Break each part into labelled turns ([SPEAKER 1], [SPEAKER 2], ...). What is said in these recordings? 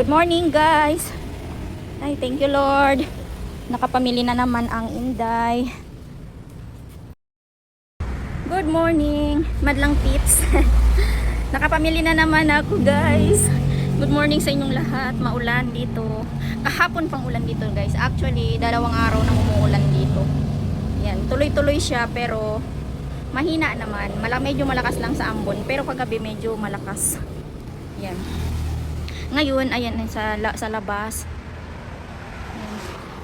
[SPEAKER 1] Good morning guys. Ay, thank you Lord. Nakapamili na naman ang Inday. Good morning, madlang tips. Nakapamili na naman ako guys. Good morning sa inyong lahat. Maulan dito. Kahapon pang ulan dito guys. Actually, 2 araw nang umuulan dito. Yan, tuloy-tuloy siya pero mahina naman. Medyo malakas lang sa ambon pero kagabi medyo malakas. Yan. Ngayon, ayan sa labas. Ayan.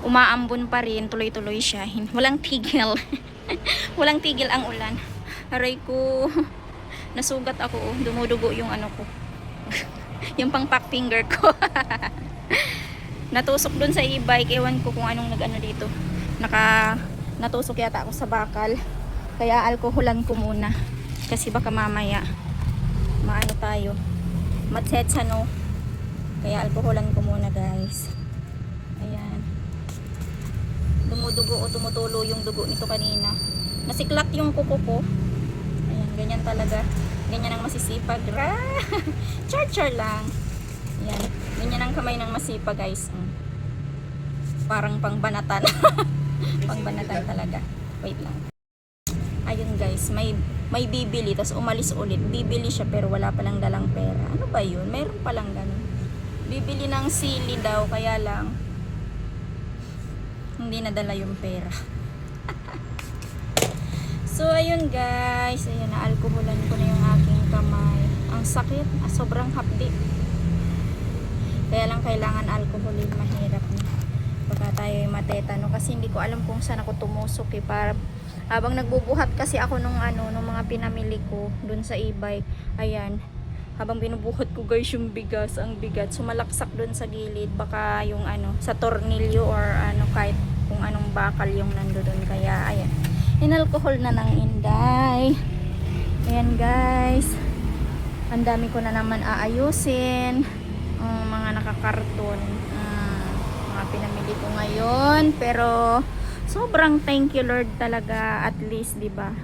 [SPEAKER 1] Umaambon pa rin, tuloy-tuloy siya. Walang tigil. Walang tigil ang ulan. Aray ko. Nasugat ako, oh. Dumudugo yung ano ko. Yung pang-pack finger ko. Natusok dun sa e-bike. Ewan ko kung anong nag-ano dito. Natusok yata ako sa bakal. Kaya alkoholan ko muna. Kasi baka mamaya maano tayo. Matsets ano. Kaya alkoholan ko muna guys. Ayan. Dumudugo o tumutulo yung dugo nito kanina. Nasiklat yung kuko ko. Ayan, ganyan talaga. Ganyan ang masisipag. Char-char lang. Ayan. Ganyan ang kamay ng masipag guys. Parang pangbanatan. Pangbanatan talaga. Wait lang. Ayun guys, may bibili tas umalis ulit. Bibili siya pero wala palang dalang pera. Ano ba yun? Mayroon palang ganun. Bibili ng sili daw, kaya lang hindi nadala yung pera. So ayun guys, ayun na alkoholan ko na yung aking kamay. Ang sakit, sobrang hapdi. Kaya lang kailangan alkoholin, mahirap na. Baka tayo matetano kasi hindi ko alam kung saan ako tumusok eh. Para habang nagbubuhat kasi ako nung mga pinamili ko dun sa e-bike. Ayan. Habang binubuhat ko guys yung bigas, ang bigat, sumalaksak dun sa gilid, baka yung sa tornilyo or kahit kung anong bakal yung nandoon. Kaya ayan, inalcohol na ng Inday. Ayan guys, ang dami ko na naman aayusin, mga nakakarton, mga pinamili ko ngayon. Pero sobrang thank you Lord talaga, at least 'di ba?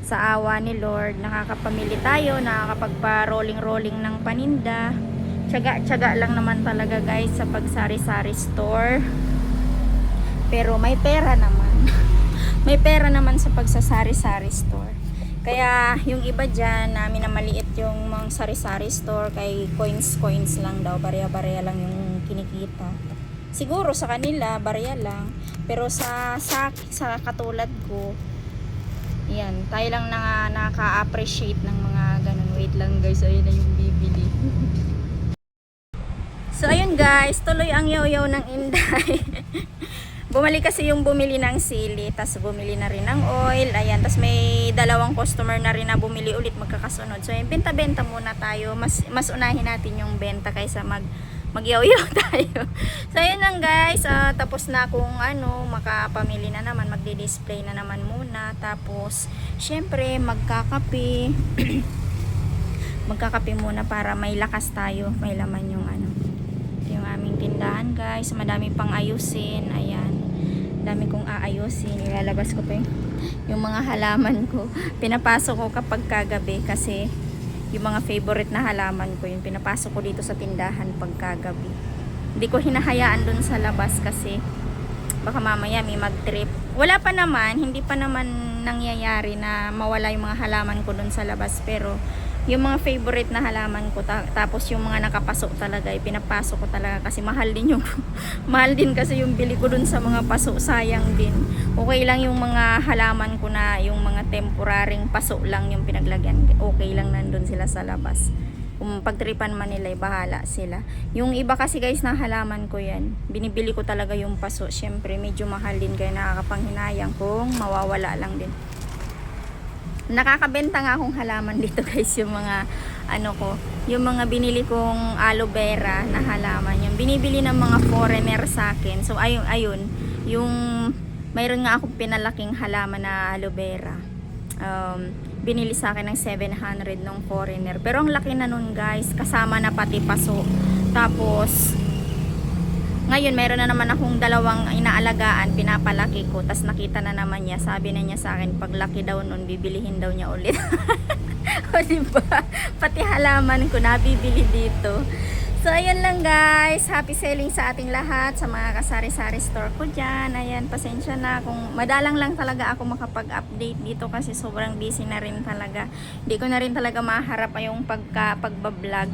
[SPEAKER 1] Sa awa ni Lord, nakakapamili tayo, nakakapagpa-rolling-rolling ng paninda. Tiyaga-tiyaga lang naman talaga guys sa pagsari-sari store. Pero may pera naman. May pera naman sa pagsasari-sari store. Kaya yung iba dyan, namin na maliit yung mga sari-sari store, kay coins lang daw, barya-barya lang yung kinikita. Siguro sa kanila, barya lang. Pero sa katulad ko, yan, tayo lang naka-appreciate ng mga ganun. Wait lang guys, ayun na yung bibili. So ayun guys, tuloy ang yaw-yaw ng Inday. Bumalik kasi yung bumili ng sili, tas bumili na rin ng oil. Ayan, tas may 2 customer na rin na bumili ulit magkakasunod. So yung benta-benta muna tayo. Mas unahin natin yung benta kaysa magyaw-yaw tayo. So ayun lang guys, tapos na akong makapamili na naman, magdi-display na naman muna. Tapos syempre magkakape. Magkakape muna para may lakas tayo, may laman yung yung aming tindahan guys. Madami pang ayusin. Ayan, dami kong aayusin. Ilalabas ko pa yung mga halaman ko. Pinapasok ko kapag kagabi kasi yung mga favorite na halaman ko, yung pinapasok ko dito sa tindahan pagkagabi. Hindi ko hinahayaan dun sa labas kasi baka mamaya may mag-trip. Wala pa naman, hindi pa naman nangyayari na mawala yung mga halaman ko dun sa labas. Pero yung mga favorite na halaman ko, tapos yung mga nakapasok talaga, pinapasok ko talaga kasi mahal din mahal din kasi yung bili ko dun sa mga pasok, sayang din. Okay lang yung mga halaman ko na yung mga temporaring pasok lang yung pinaglagyan, okay lang nandun sila sa labas. Kung pagtripan man nila, bahala sila. Yung iba kasi guys na halaman ko yan, binibili ko talaga yung paso. Syempre medyo mahal din, kaya nakakapanghinayang kung mawawala lang din. Nakakabenta nga akong halaman dito guys, yung mga yung mga binili kong aloe vera na halaman, yung binibili ng mga foreigner sa akin. So ayun yung mayroon nga akong pinalaking halaman na aloe vera. Binili sa akin ng 700 ng foreigner. Pero ang laki na nun guys, kasama na pati paso. Tapos ngayon meron na naman akong 2 inaalagaan, pinapalaki ko. Tas nakita na naman niya, sabi na niya sa akin, pag laki daw nun, bibilihin daw niya ulit. O diba? Pati halaman ko nabibili dito. So, ayan lang guys. Happy selling sa ating lahat, sa mga kasari-sari store ko dyan. Ayan, pasensya na kung madalang lang talaga ako makapag-update dito kasi sobrang busy na rin talaga. Hindi ko na rin talaga maharap yung pagbablog.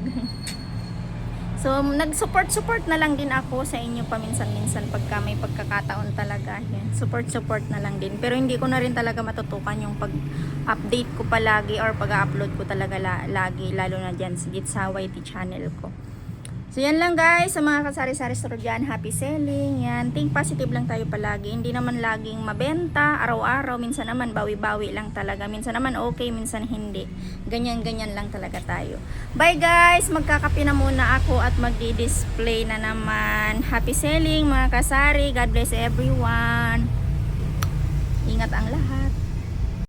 [SPEAKER 1] So, nag-support na lang din ako sa inyo paminsan-minsan pagka may pagkakataon talaga. Yan. Support na lang din. Pero hindi ko na rin talaga matutukan yung pag-update ko palagi or pag-upload ko talaga lagi, lalo na dyan sa YT channel ko. So, yan lang guys, sa mga kasari-sari store dyan, happy selling, yan, think positive lang tayo palagi, hindi naman laging mabenta, araw-araw, minsan naman bawi-bawi lang talaga, minsan naman okay, minsan hindi, ganyan-ganyan lang talaga tayo. Bye guys, magkakape na muna ako at magdi-display na naman. Happy selling mga kasari, God bless everyone, ingat ang lahat.